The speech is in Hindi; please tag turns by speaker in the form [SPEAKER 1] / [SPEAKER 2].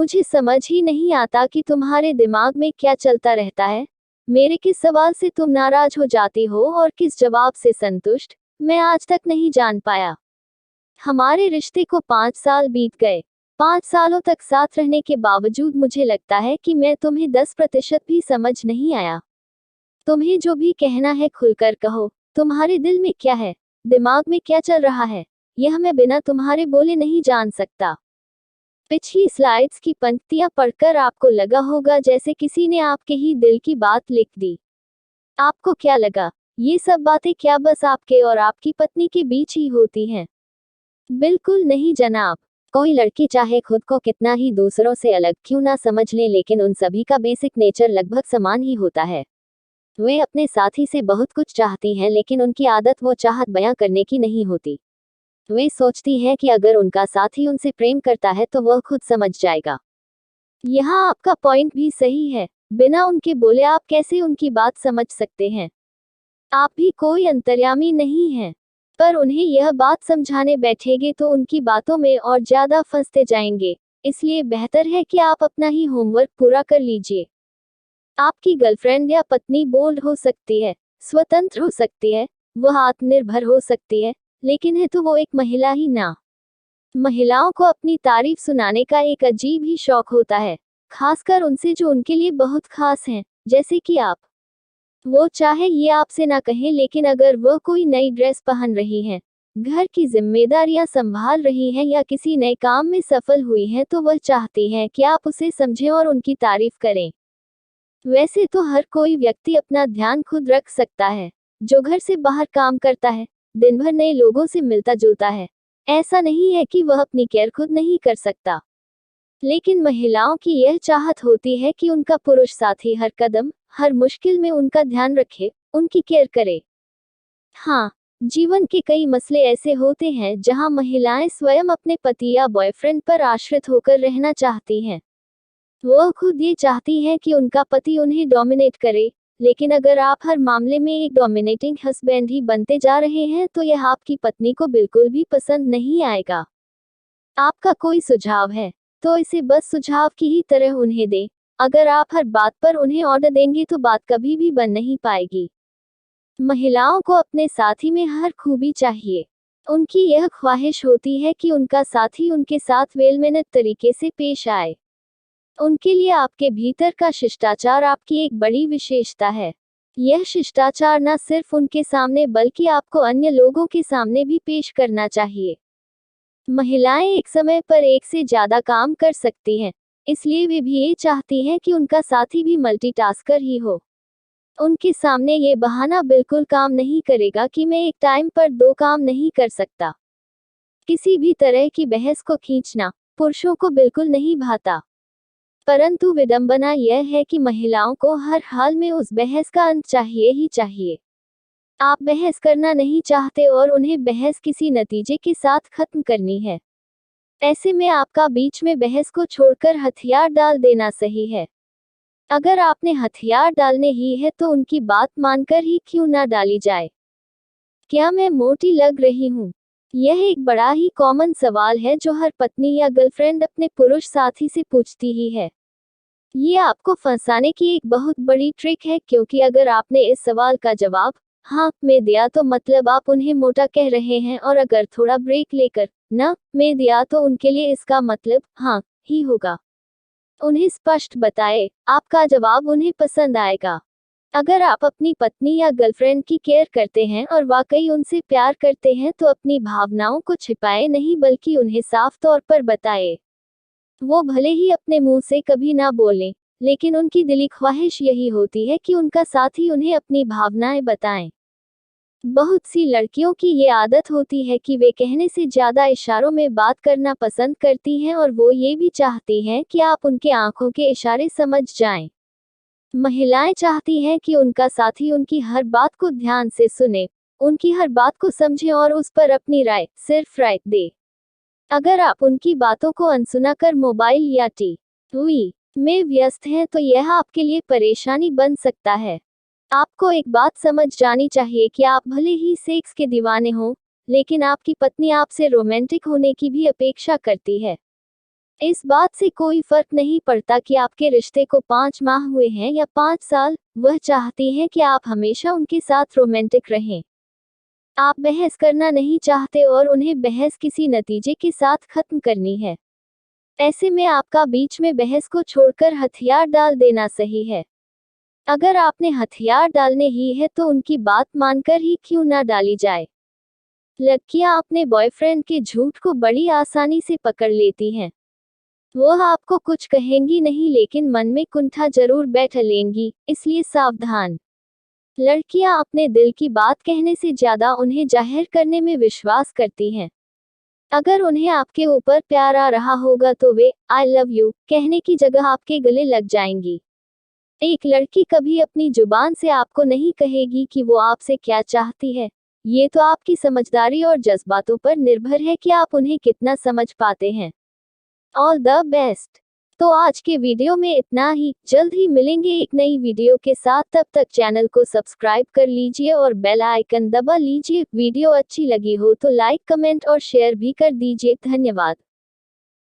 [SPEAKER 1] मुझे समझ ही नहीं आता कि तुम्हारे दिमाग में क्या चलता रहता है। मेरे किस सवाल से तुम नाराज हो जाती हो और किस जवाब से संतुष्ट, मैं आज तक नहीं जान पाया। हमारे रिश्ते को 5 साल बीत गए। 5 सालों तक साथ रहने के बावजूद मुझे लगता है कि मैं तुम्हें 10% भी समझ नहीं आया। तुम्हें जो भी कहना है खुलकर कहो। तुम्हारे दिल में क्या है, दिमाग में क्या चल रहा है, यह मैं बिना तुम्हारे बोले नहीं जान सकता। पिछली स्लाइड्स की पंक्तियां पढ़कर आपको लगा होगा जैसे किसी ने आपके ही दिल की बात लिख दी। आपको क्या लगा, ये सब बातें क्या बस आपके और आपकी पत्नी के बीच ही होती हैं? बिल्कुल नहीं जनाब। कोई लड़की चाहे खुद को कितना ही दूसरों से अलग क्यों ना समझ ले, लेकिन उन सभी का बेसिक नेचर लगभग समान ही होता है। वे अपने साथी से बहुत कुछ चाहती हैं, लेकिन उनकी आदत वो चाहत बयां करने की नहीं होती। वे सोचती हैं कि अगर उनका साथी उनसे प्रेम करता है तो वह खुद समझ जाएगा। यहाँ आपका पॉइंट भी सही है। बिना उनके बोले आप कैसे उनकी बात समझ सकते हैं? आप भी कोई अंतर्यामी नहीं हैं। पर उन्हें यह बात समझाने बैठेंगे तो उनकी बातों में और ज्यादा फंसते जाएंगे। इसलिए बेहतर है कि आप अपना ही होमवर्क पूरा कर लीजिए। आपकी गर्लफ्रेंड या पत्नी बोल्ड हो सकती है, स्वतंत्र हो सकती है, वह आत्मनिर्भर हो सकती है, लेकिन है तो वो एक महिला ही ना। महिलाओं को अपनी तारीफ सुनाने का एक अजीब ही शौक होता है, खासकर उनसे जो उनके लिए बहुत खास हैं, जैसे कि आप। वो चाहे ये आपसे ना कहें, लेकिन अगर वह कोई नई ड्रेस पहन रही हैं, घर की जिम्मेदारियां संभाल रही हैं या किसी नए काम में सफल हुई हैं, तो वह चाहती हैं कि आप उसे समझें और उनकी तारीफ करें। वैसे तो हर कोई व्यक्ति अपना ध्यान खुद रख सकता है। जो घर से बाहर काम करता है, दिन भर नए लोगों से मिलता जुलता है, ऐसा नहीं है कि वह अपनी केयर खुद नहीं कर सकता। लेकिन महिलाओं की यह चाहत होती है कि उनका पुरुष साथी हर कदम, हर मुश्किल में उनका ध्यान रखे, उनकी केयर करे। हाँ, जीवन के कई मसले ऐसे होते हैं जहां महिलाएं स्वयं अपने पति या बॉयफ्रेंड पर आश्रित होकर रहना चाहती हैं। वो खुद ये चाहती हैं कि उनका पति उन्हें डोमिनेट करे, लेकिन अगर आप हर मामले में एक डोमिनेटिंग हस्बैंड ही बनते जा रहे हैं तो यह आपकी पत्नी को बिल्कुल भी पसंद नहीं आएगा। आपका कोई सुझाव है तो इसे बस सुझाव की ही तरह उन्हें दें। अगर आप हर बात पर उन्हें ऑर्डर देंगे तो बात कभी भी बन नहीं पाएगी। महिलाओं को अपने साथी में हर खूबी चाहिए। उनकी यह ख्वाहिश होती है कि उनका साथी उनके साथ वेलमेनत तरीके से पेश आए। उनके लिए आपके भीतर का शिष्टाचार आपकी एक बड़ी विशेषता है। यह शिष्टाचार न सिर्फ उनके सामने बल्कि आपको अन्य लोगों के सामने भी पेश करना चाहिए। महिलाएं एक समय पर एक से ज्यादा काम कर सकती हैं, इसलिए वे भी ये चाहती हैं कि उनका साथी भी मल्टीटास्कर ही हो। उनके सामने ये बहाना बिल्कुल काम नहीं करेगा कि मैं एक टाइम पर 2 काम नहीं कर सकता। किसी भी तरह की बहस को खींचना पुरुषों को बिल्कुल नहीं भाता। परंतु विडंबना यह है कि महिलाओं को हर हाल में उस बहस का अंत चाहिए ही चाहिए। आप बहस करना नहीं चाहते और उन्हें बहस किसी नतीजे के साथ खत्म करनी है। ऐसे में आपका बीच में बहस को छोड़कर हथियार डाल देना सही है। अगर आपने हथियार डालने ही है तो उनकी बात मानकर ही क्यों ना डाली जाए। क्या मैं मोटी लग रही हूँ? यह एक बड़ा ही कॉमन सवाल है जो हर पत्नी या गर्लफ्रेंड अपने पुरुष साथी से पूछती ही है। ये आपको फंसाने की एक बहुत बड़ी ट्रिक है, क्योंकि अगर आपने इस सवाल का जवाब हाँ में दिया तो मतलब आप उन्हें मोटा कह रहे हैं, और अगर थोड़ा ब्रेक लेकर न में दिया तो उनके लिए इसका मतलब हाँ ही होगा। उन्हें स्पष्ट बताएं, आपका जवाब उन्हें पसंद आएगा। अगर आप अपनी पत्नी या गर्लफ्रेंड की केयर करते हैं और वाकई उनसे प्यार करते हैं तो अपनी भावनाओं को छिपाए नहीं बल्कि उन्हें साफ तौर पर बताएं। वो भले ही अपने मुंह से कभी ना बोलें, लेकिन उनकी दिली ख्वाहिश यही होती है कि उनका साथी उन्हें अपनी भावनाएं बताएं। बहुत सी लड़कियों की ये आदत होती है कि वे कहने से ज्यादा इशारों में बात करना पसंद करती हैं और वो ये भी चाहती हैं कि आप उनके आंखों के इशारे समझ जाएं। महिलाएं चाहती हैं कि उनका साथी उनकी हर बात को ध्यान से सुने, उनकी हर बात को समझे और उस पर अपनी राय, सिर्फ राय दे। अगर आप उनकी बातों को अनसुना कर मोबाइल या टीवी में व्यस्त हैं तो यह आपके लिए परेशानी बन सकता है। आपको एक बात समझ जानी चाहिए कि आप भले ही सेक्स के दीवाने हों, लेकिन आपकी पत्नी आपसे रोमांटिक होने की भी अपेक्षा करती है। इस बात से कोई फर्क नहीं पड़ता कि आपके रिश्ते को 5 माह हुए हैं या 5 साल, वह चाहती है कि आप हमेशा उनके साथ रोमांटिक रहें। आप बहस करना नहीं चाहते और उन्हें बहस किसी नतीजे के साथ खत्म करनी है। ऐसे में आपका बीच में बहस को छोड़कर हथियार डाल देना सही है। अगर आपने हथियार डालने ही है तो उनकी बात मानकर ही क्यों ना डाली जाए। लड़कियां अपने बॉयफ्रेंड के झूठ को बड़ी आसानी से पकड़ लेती हैं। वह आपको कुछ कहेंगी नहीं लेकिन मन में कुंठा जरूर बैठा लेंगी, इसलिए सावधान। लड़कियां अपने दिल की बात कहने से ज्यादा उन्हें जाहिर करने में विश्वास करती हैं। अगर उन्हें आपके ऊपर प्यार आ रहा होगा तो वे आई लव यू कहने की जगह आपके गले लग जाएंगी। एक लड़की कभी अपनी जुबान से आपको नहीं कहेगी कि वो आपसे क्या चाहती है। ये तो आपकी समझदारी और जज्बातों पर निर्भर है कि आप उन्हें कितना समझ पाते हैं। All the best. तो आज के वीडियो में इतना ही। जल्द ही मिलेंगे एक नई वीडियो के साथ। तब तक चैनल को सब्सक्राइब कर लीजिए और बेल आइकन दबा लीजिए। वीडियो अच्छी लगी हो तो लाइक, कमेंट और शेयर भी कर दीजिए। धन्यवाद।